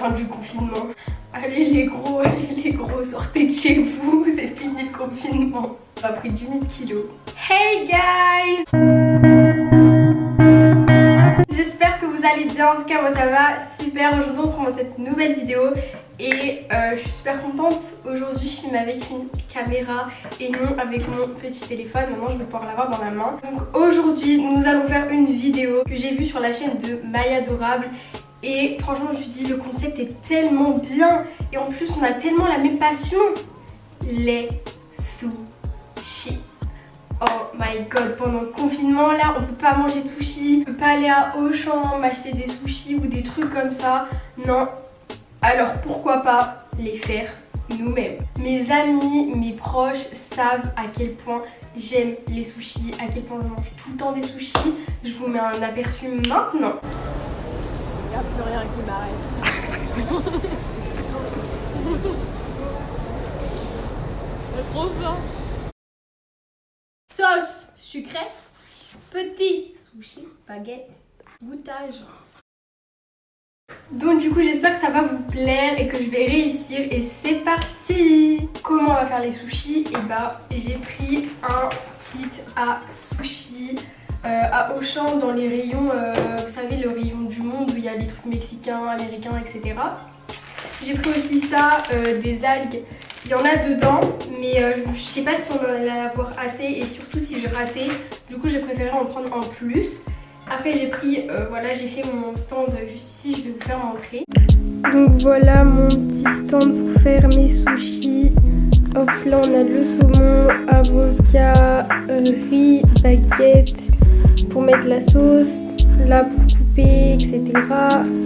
fin du confinement. Allez les gros, sortez de chez vous, c'est fini le confinement. On a pris 10 000 kilos. Hey guys! J'espère que vous allez bien, en tout cas moi ça va super. Aujourd'hui on se retrouve dans cette nouvelle vidéo et je suis super contente. Aujourd'hui je filme avec une caméra et non avec mon petit téléphone. Maintenant je vais pouvoir l'avoir dans la main. Donc aujourd'hui nous allons faire une vidéo que j'ai vue sur la chaîne de Maya Adorable. Et franchement je me suis dit le concept est tellement bien. Et en plus on a tellement la même passion. Les sushis. Oh my god, pendant le confinement là on peut pas manger de sushi, on peut pas aller à Auchan m'acheter des sushis ou des trucs comme ça. Non, alors pourquoi pas les faire nous-mêmes. Mes amis, mes proches savent à quel point j'aime les sushis, à quel point je mange tout le temps des sushis. Je vous mets un aperçu maintenant. Il n'y a plus rien qui m'arrête. C'est trop bien. Sauce sucrée, petit sushi, baguette, goûtage. Donc du coup j'espère que ça va vous plaire et que je vais réussir et c'est parti. Comment on va faire les sushis? Et bah j'ai pris un kit à sushis à Auchan dans les rayons, vous savez le rayon du monde où il y a les trucs mexicains, américains, etc. J'ai pris aussi ça, des algues. Il y en a dedans, mais je sais pas si on en allait avoir assez et surtout si je ratais. Du coup j'ai préféré en prendre en plus. Après j'ai pris, voilà, j'ai fait mon stand juste ici, je vais vous faire montrer. Donc voilà mon petit stand pour faire mes sushis. Hop, là on a le saumon, avocat, riz, baguette pour mettre la sauce, là pour couper, etc.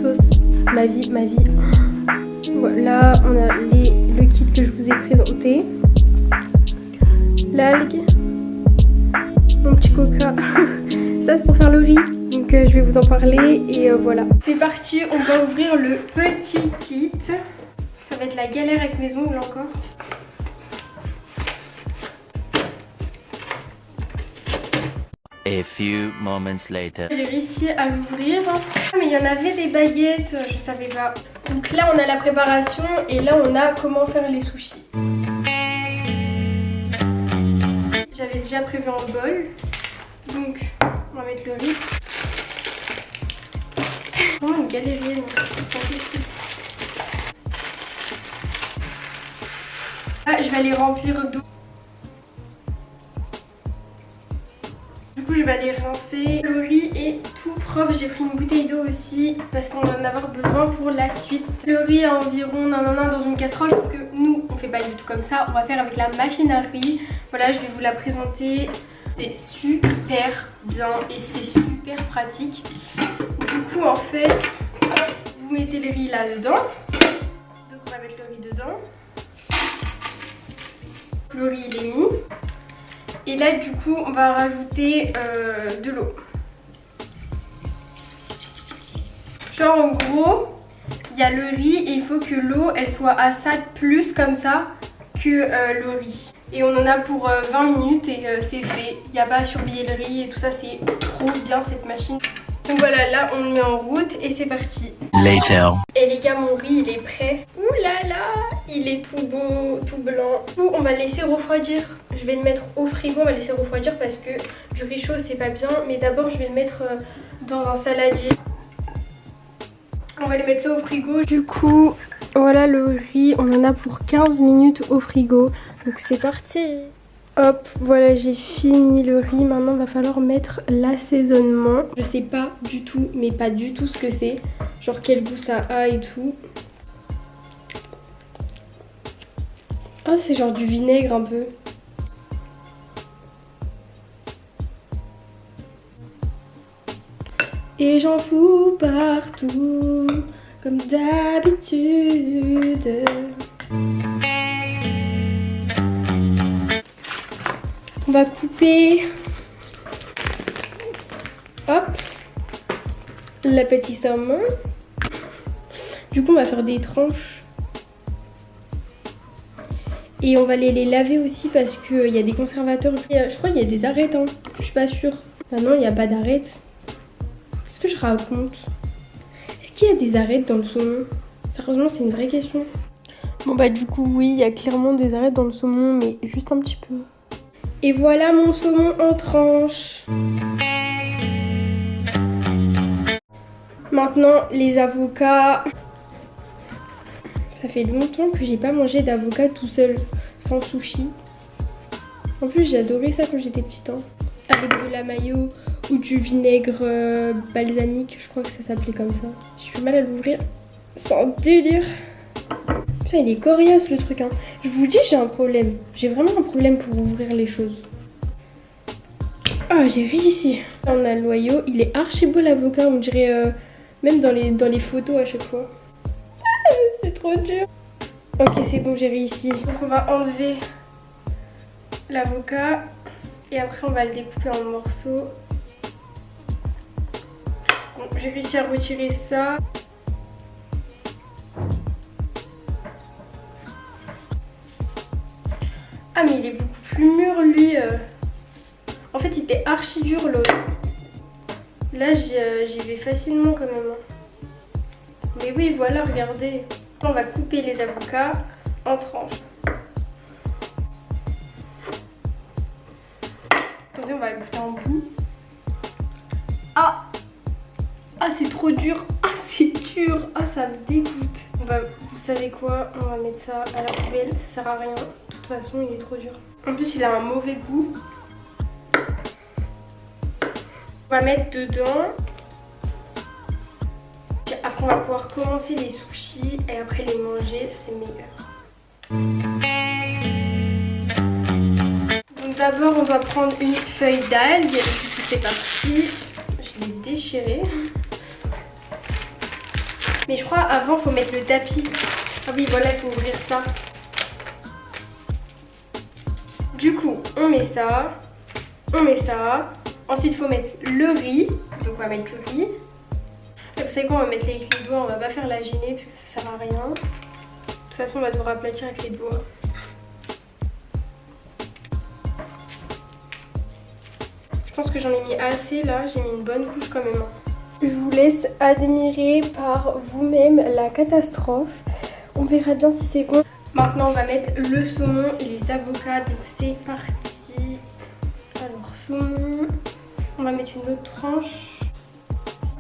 Sauce, ma vie. Voilà, on a le kit que je vous ai présenté. L'algue, mon petit coca. Ça c'est pour faire le riz, donc je vais vous en parler et voilà. C'est parti, on va ouvrir le petit kit. Ça va être la galère avec mes ongles encore. A few moments later. J'ai réussi à l'ouvrir, mais il y en avait des baguettes, je savais pas. Donc là on a la préparation et là on a comment faire les sushis. J'avais déjà prévu un bol, donc on va mettre le riz. Vraiment une galérienne, c'est pas possible. Ah, je vais aller remplir d'eau. Du coup je vais aller rincer. Le riz est tout propre, j'ai pris une bouteille d'eau aussi parce qu'on va en avoir besoin pour la suite. Le riz à environ dans une casserole, sauf que nous on fait pas du tout comme ça, on va faire avec la machine à riz. Voilà, je vais vous la présenter. C'est super bien et c'est super pratique. Du coup en fait vous mettez le riz là dedans. Donc on va mettre le riz dedans. Le riz il est mis. Et là du coup on va rajouter de l'eau. Genre en gros il y a le riz et il faut que l'eau elle soit à ça de plus comme ça que le riz. Et on en a pour 20 minutes et c'est fait. Il n'y a pas à surveiller le riz et tout ça, c'est trop bien cette machine. Donc voilà, là on le met en route et c'est parti. Later. Et les gars, mon riz il est prêt. Ouh là là, il est tout beau, tout blanc. Du coup, on va le laisser refroidir. Je vais le mettre au frigo, on va le laisser refroidir parce que du riz chaud c'est pas bien. Mais d'abord je vais le mettre dans un saladier. On va les mettre ça au frigo. Du coup, voilà le riz, on en a pour 15 minutes au frigo. Donc c'est parti. Hop, voilà j'ai fini le riz. Maintenant il va falloir mettre l'assaisonnement. Je sais pas du tout, mais pas du tout ce que c'est. Genre quel goût ça a et tout. Ah, c'est genre du vinaigre un peu. Et j'en fous partout, comme d'habitude. On va couper, hop, le petit saumon. Du coup on va faire des tranches. Et on va les laver aussi parce qu'il y a des conservateurs. Je crois qu'il y a des arêtes, hein. Je suis pas sûre. Ah non, il n'y a pas d'arêtes. Qu'est-ce que je raconte? Est-ce qu'il y a des arêtes dans le saumon? Sérieusement, c'est une vraie question. Bon bah du coup oui, il y a clairement des arêtes dans le saumon, mais juste un petit peu. Et voilà mon saumon en tranches. Maintenant les avocats. Ça fait longtemps que j'ai pas mangé d'avocat tout seul, sans sushi. En plus j'ai adoré ça quand j'étais petite, hein. Avec de la mayo ou du vinaigre balsamique, je crois que ça s'appelait comme ça. J'ai du mal à l'ouvrir, c'est un délire. Putain, il est coriace le truc, hein. Je vous dis, j'ai un problème. J'ai vraiment un problème pour ouvrir les choses. Ah, j'ai réussi. On a le noyau. Il est archi beau l'avocat, on dirait même dans les photos à chaque fois. Ah, c'est trop dur. Ok, c'est bon, j'ai réussi. Donc on va enlever l'avocat et après on va le découper en morceaux. Bon, j'ai réussi à retirer ça. Ah mais il est beaucoup plus mûr lui. En fait il était archi dur l'autre. Là j'y vais facilement quand même. Mais oui voilà, regardez. On va couper les avocats en tranches. Attendez, on va goûter un bout. Ah, ah c'est trop dur. Ah c'est dur. Ah ça me dégoûte. Vous savez quoi, on va mettre ça à la poubelle, ça sert à rien. De toute façon il est trop dur. En plus il a un mauvais goût. On va mettre dedans. Après on va pouvoir commencer les sushis et après les manger, ça c'est meilleur. Donc d'abord on va prendre une feuille d'algue. C'est parti, je l'ai déchirée. Mais je crois avant faut mettre le tapis. Ah oui voilà, il faut ouvrir ça. Du coup on met ça. On met ça. Ensuite il faut mettre le riz. Donc on va mettre le riz. Et vous savez quoi, on va mettre avec les doigts. On va pas faire la gêner parce que ça sert à rien. De toute façon on va devoir aplatir avec les doigts. Je pense que j'en ai mis assez là. J'ai mis une bonne couche quand même. Je vous laisse admirer par vous-même la catastrophe. On verra bien si c'est bon. Maintenant on va mettre le saumon et les avocats. Donc c'est parti. Alors saumon. On va mettre une autre tranche.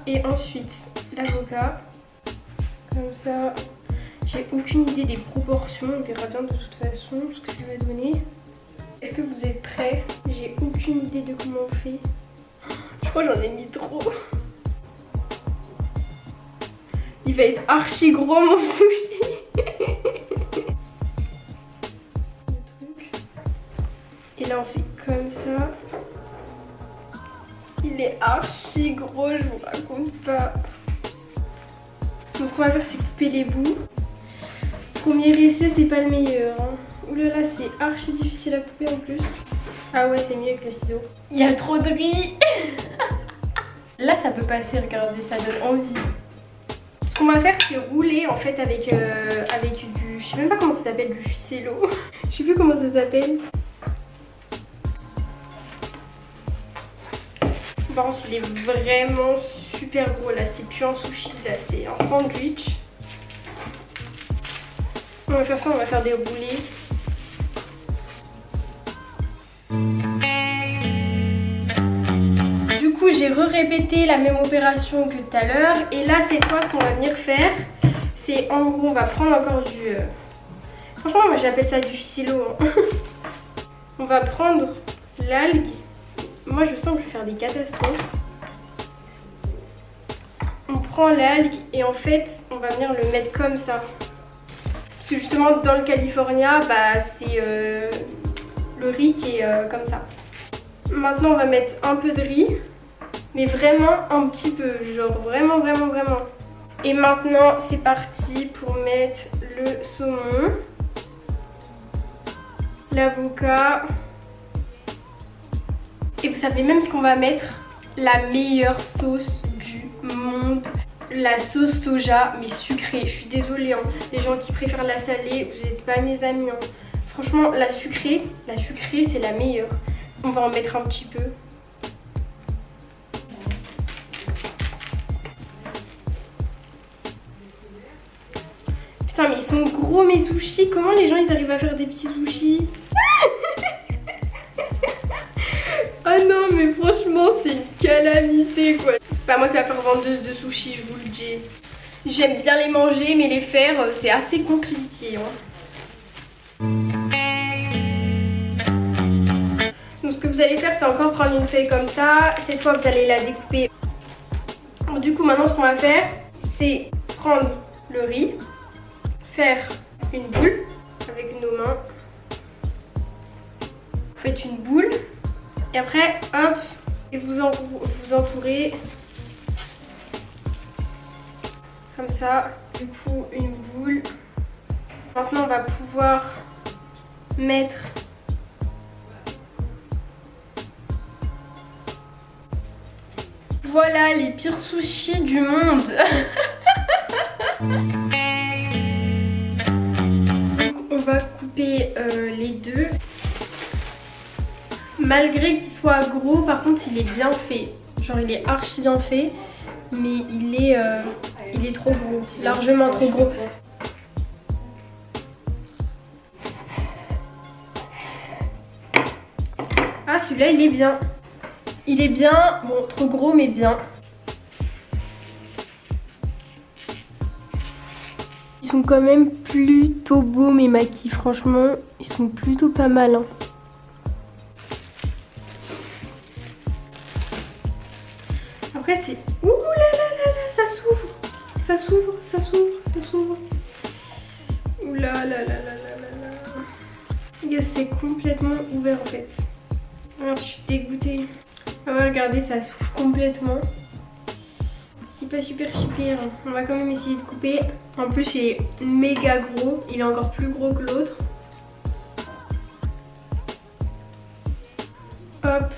Et ensuite l'avocat. Comme ça. J'ai aucune idée des proportions. On verra bien de toute façon ce que ça va donner. Est-ce que vous êtes prêts? J'ai aucune idée de comment on fait. Je crois que j'en ai mis trop. Il va être archi gros mon sushi. Et là on fait comme ça. Il est archi gros, je vous raconte pas. Donc ce qu'on va faire c'est couper les bouts. Premier essai c'est pas le meilleur, hein. Oulala, c'est archi difficile à couper en plus. Ah ouais, c'est mieux avec le ciseau. Il y a trop de riz. Là ça peut passer, regardez, ça donne envie. Ce qu'on va faire c'est rouler en fait avec du... Je sais même pas comment ça s'appelle, du ficello. Je sais plus comment ça s'appelle. Par contre il est vraiment super gros là, c'est plus un sushi là, c'est un sandwich. On va faire ça, on va faire des roulés. Du coup j'ai répété la même opération que tout à l'heure. Et là cette fois ce qu'on va venir faire, c'est en gros on va prendre encore du... Franchement moi j'appelle ça du ficello, hein. On va prendre l'algue. Moi je sens que je vais faire des catastrophes. On prend l'algue et en fait on va venir le mettre comme ça. Parce que justement dans le California, bah, c'est le riz qui est comme ça. Maintenant on va mettre un peu de riz. Mais vraiment un petit peu, genre vraiment. Et maintenant c'est parti pour mettre le saumon, l'avocat. Et vous savez même ce qu'on va mettre? La meilleure sauce du monde. La sauce soja, mais sucrée. Je suis désolée, hein. Les gens qui préfèrent la salée, vous n'êtes pas mes amis, hein. Franchement, la sucrée c'est la meilleure. On va en mettre un petit peu. gros mes sushis. Comment les gens ils arrivent à faire des petits sushis? Ah non mais franchement c'est une calamité quoi. C'est pas moi qui va faire vendeuse de sushis, je vous le dis. J'aime bien les manger mais les faire c'est assez compliqué hein. Donc ce que vous allez faire c'est encore prendre une feuille comme ça. Cette fois vous allez la découper. Donc, du coup maintenant ce qu'on va faire c'est prendre le riz, faire une boule avec nos mains. Vous faites une boule et après hop et vous entourez comme ça. Du coup une boule. Maintenant on va pouvoir mettre voilà les pires sushis du monde. Donc on va couper les deux. Malgré qu'il soit gros, par contre il est bien fait. Genre il est archi bien fait, mais il est trop gros, largement trop gros. Ah celui-là il est bien. Il est bien, bon trop gros mais bien. Ils sont quand même plutôt beaux mes maquis, franchement ils sont plutôt pas mal hein. Après c'est... Ouh là là là là, ça s'ouvre. Ça s'ouvre, ça s'ouvre, ça s'ouvre. Ouh là là là là là là là. Yes, c'est complètement ouvert en fait. Alors, je suis dégoûtée. Ah ouais, regardez, ça s'ouvre complètement. C'est pas super super. On va quand même essayer de couper. En plus, il est méga gros. Il est encore plus gros que l'autre. Hop.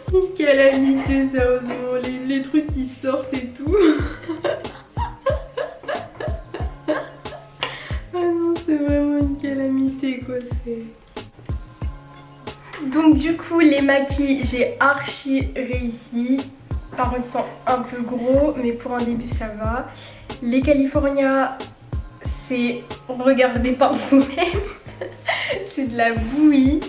C'est une calamité, sérieusement. Les trucs qui sortent et tout. Ah non, c'est vraiment une calamité quoi. Donc du coup les maquis j'ai archi réussi. Par contre ils sont un peu gros mais pour un début ça va. Les California c'est, regardez par vous-même. C'est de la bouillie.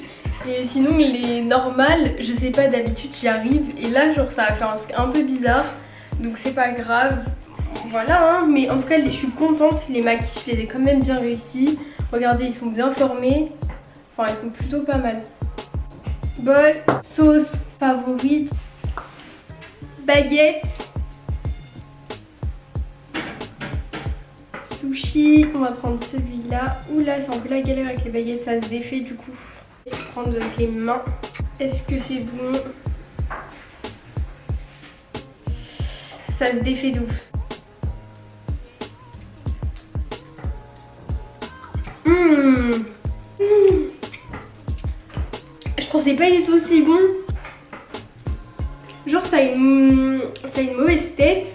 Et sinon les normales je sais pas, d'habitude j'y arrive. Et là genre ça va faire un truc un peu bizarre. Donc c'est pas grave. Voilà hein. Mais en tout cas je suis contente. Les maquis je les ai quand même bien réussi. Regardez ils sont bien formés. Enfin ils sont plutôt pas mal. Bol, sauce favorite, baguette, sushi. On va prendre celui-là. Oula, c'est un peu la galère avec les baguettes, ça se défait du coup. Je vais prendre avec les mains. Est-ce que c'est bon? Ça se défait de ouf. Je pensais pas il était aussi bon. Genre ça a une mauvaise tête,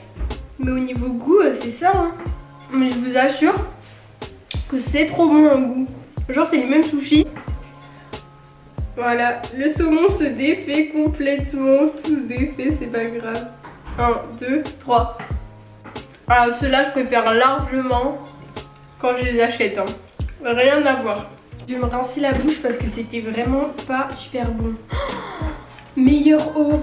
mais au niveau goût c'est ça hein. Mais je vous assure que c'est trop bon en goût. Genre c'est les mêmes sushis. Voilà, le saumon se défait complètement. Tout se défait, c'est pas grave. 1, 2, 3. Alors ceux-là je préfère largement quand je les achète hein. Rien à voir. Je vais me rincer la bouche parce que c'était vraiment pas super bon. Oh, meilleure eau.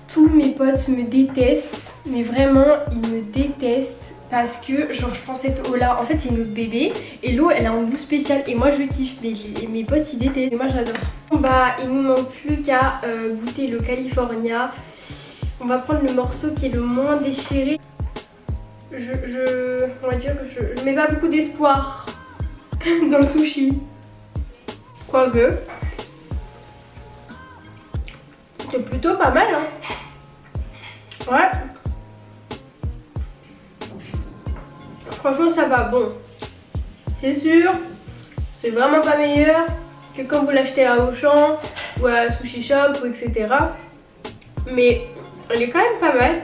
Tous mes potes me détestent. Mais vraiment, ils me détestent. Parce que genre je prends cette eau là. En fait c'est une eau de bébé. Et l'eau elle a un goût spécial. Et moi je kiffe. Mais mes potes ils détestent. Et moi j'adore. Bah il nous manque plus qu'à goûter le California. On va prendre le morceau qui est le moins déchiré. On va dire que je mets pas beaucoup d'espoir dans le sushi. Quoique, c'est plutôt pas mal hein. Ouais. Franchement ça va. Bon, c'est sûr, c'est vraiment pas meilleur que quand vous l'achetez à Auchan ou à Sushi Shop ou etc. Mais elle est quand même pas mal.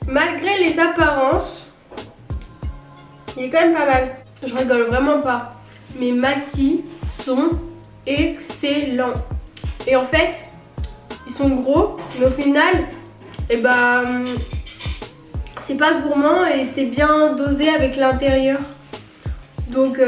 Malgré les apparences, il est quand même pas mal. Je rigole vraiment pas. Mes maquis sont excellents. Et en fait, ils sont gros, mais au final, eh ben, c'est pas gourmand et c'est bien dosé avec l'intérieur. Donc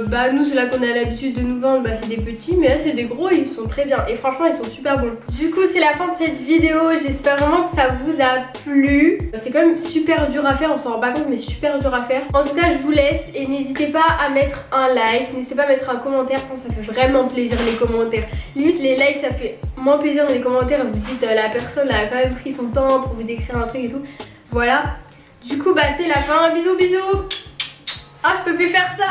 bah nous ceux-là qu'on a l'habitude de nous vendre, bah c'est des petits, mais là c'est des gros, ils sont très bien et franchement ils sont super bons. Du coup c'est la fin de cette vidéo, j'espère vraiment que ça vous a plu. C'est quand même super dur à faire, on s'en rend pas compte mais super dur à faire. En tout cas je vous laisse et n'hésitez pas à mettre un like, n'hésitez pas à mettre un commentaire, je pense que ça fait vraiment plaisir les commentaires. Limite les likes ça fait moins plaisir, mais les commentaires vous dites la personne a quand même pris son temps pour vous écrire un truc et tout. Voilà, du coup bah c'est la fin, bisous bisous. Ah, je peux plus faire ça!